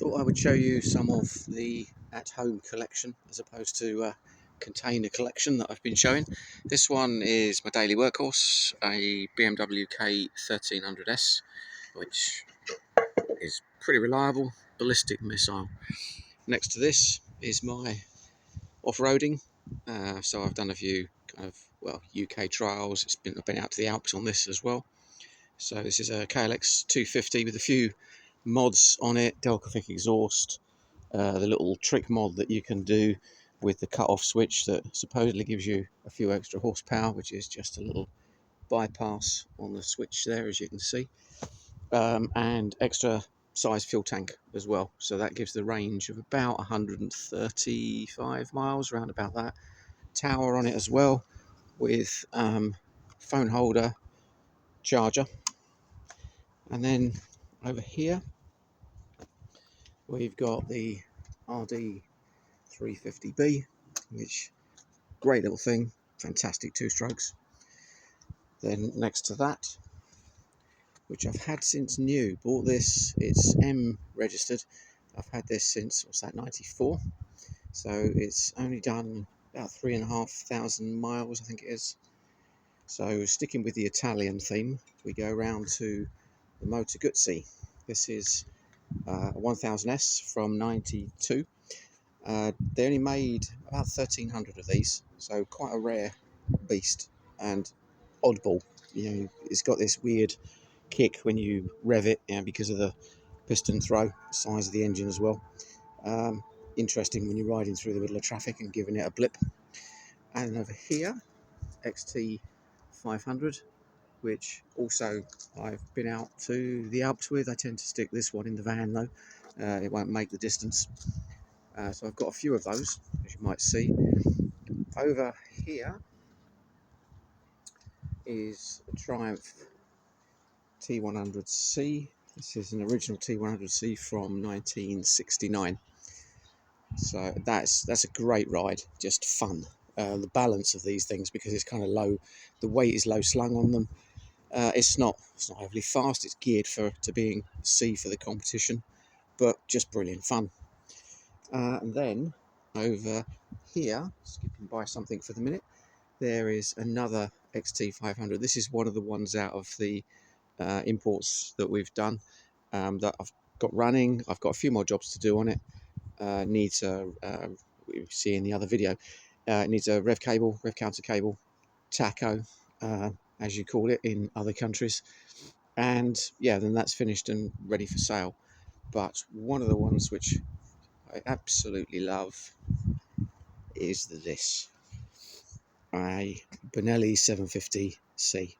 Thought I would show you some of the at-home collection as opposed to container collection that I've been showing. This one is my daily workhorse, a BMW K1300S, which is pretty reliable, ballistic missile. Next to this is my off-roading, so I've done a few kind of, well, UK trials. I've been out to the Alps on this as well. So this is a KLX250 with a few mods on it, Delco exhaust, the little trick mod that you can do with the cut-off switch that supposedly gives you a few extra horsepower, which is just a little bypass on the switch there, as you can see, and extra size fuel tank as well, so that gives the range of about 135 miles, around about that. Tower on it as well, with phone holder, charger. And then over here we've got the RD350B, which great little thing, fantastic two strokes. Then next to that, which I've had since new, bought this, it's M registered, I've had this since, what's that, 94, so it's only done about 3,500 miles, I think it is. So sticking with the Italian theme, we go around to the Moto Guzzi. This is a 1000S from 92. They only made about 1,300 of these, so quite a rare beast and oddball. You know, it's got this weird kick when you rev it, because of the piston throw, size of the engine as well. Interesting when you're riding through the middle of traffic and giving it a blip. And over here, XT500, which also I've been out to the Alps with. I tend to stick this one in the van though, it won't make the distance. So I've got a few of those, as you might see. Over here is a Triumph T100C. This is an original T100C from 1969. So that's a great ride, just fun. The balance of these things, because it's kind of low, the weight is low slung on them. It's not overly fast. It's geared to being C for the competition, but just brilliant fun. And then over here, skipping by something for the minute, there is another XT500. This is one of the ones out of the imports that we've done, that I've got running. I've got a few more jobs to do on it. Needs a, we see in the other video, needs a rev counter cable, tacho, as you call it in other countries. And yeah, then that's finished and ready for sale. But one of the ones which I absolutely love is this, a Benelli 750C.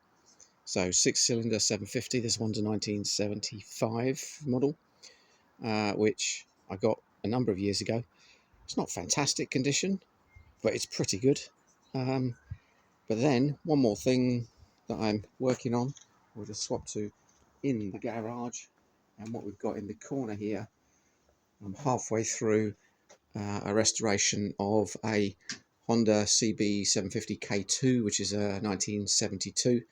So 6-cylinder 750. This one's a 1975 model, which I got a number of years ago. It's not fantastic condition, but it's pretty good. But then one more thing that I'm working on, we'll just swap to in the garage. And what we've got in the corner here, I'm halfway through a restoration of a Honda CB750 K2, which is a 1972.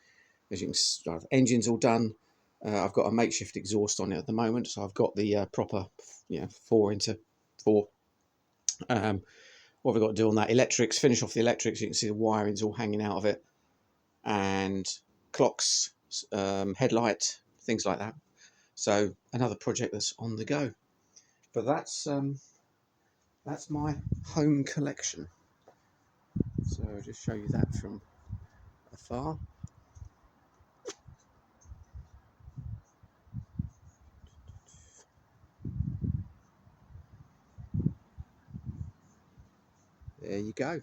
As you can see, engine's all done. I've got a makeshift exhaust on it at the moment, so I've got the proper, 4x4. What have we got to do on that? Electrics, finish off the electrics. You can see the wiring's all hanging out of it, and clocks, headlight, things like that. So another project that's on the go. But that's my home collection. So I'll just show you that from afar. There you go.